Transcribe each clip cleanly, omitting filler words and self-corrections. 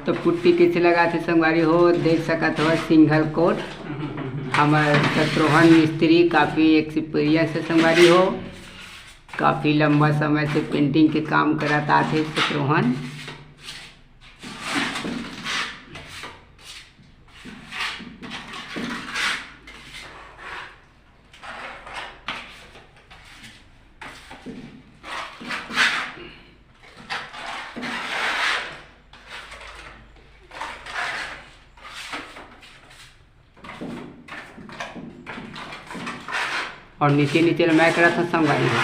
तो पुट्टी कैसे लगा थे संगवारी हो, देख सकत हो सिंगल कोट। हमारे शत्रुघ्न मिस्त्री काफ़ी एक्सपीरियंस है संगवारी हो, काफ़ी लंबा समय से पेंटिंग के काम कराता थे शत्रुघ्न। और नीचे नीचे मैं करा था संगवारी हो।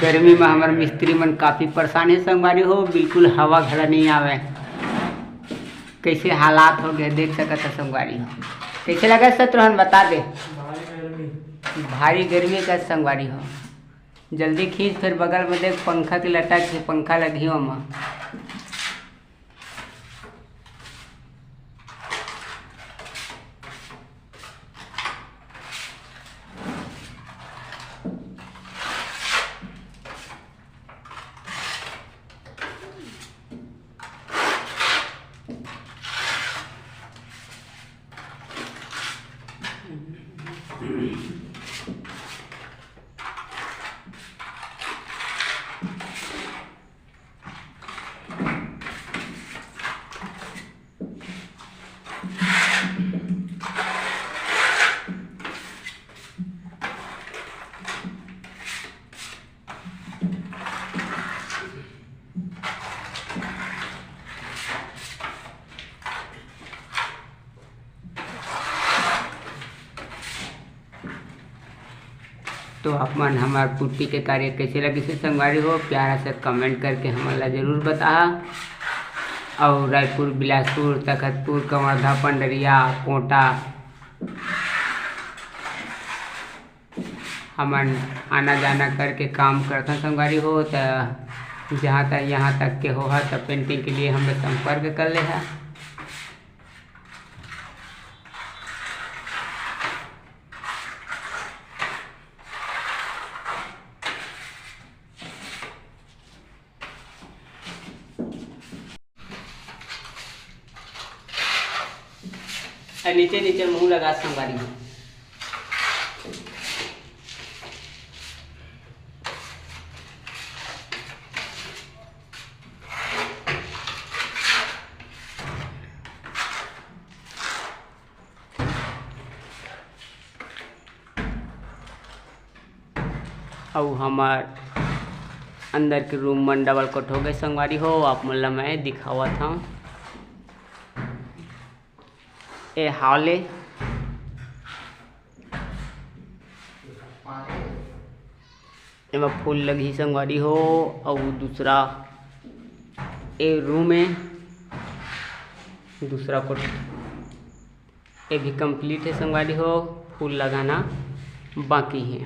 गर्मी में हमारे मिस्त्री मन काफ़ी परेशान है संगवारी हो, बिल्कुल हवा घड़ा नहीं आवे। कैसे हालात हो गए देख सकते हैं संगवारी हो। कैसे लगा शत्रुघ्न बता दे। भारी गर्मी का संगवारी हो, जल्दी खींच, फिर बगल में देख पंखा की लटक है, पंखा लगी हो माँ। तो आप मन हमारे पुट्टी के कार्य कैसे लगे से संगवारी हो, प्यारा से कमेंट करके हमारा ज़रूर बता। और रायपुर, बिलासपुर, तखतपुर, कवर्धा, पंडरिया, कोटा हमन आना जाना करके काम करते संगवारी हो। तो जहाँ तक यहाँ तक के हो तो पेंटिंग के लिए हमें संपर्क कर ले है। नीचे नीचे मुंह लगा संगवारी हो। और हमार अंदर के रूम में डबल कोट हो गए संगवारी हो। आप मतलब मैं दिखावा था ए हाले एमा फूल लगी संगवारी हो। और दूसरा ए रूम है, दूसरा कोट ये भी कंप्लीट है संगवारी हो, फूल लगाना बाकी है।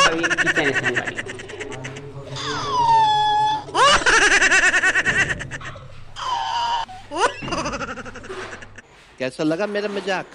अब ये किचन है संगवारी हो। कैसा लगा मेरा मजाक?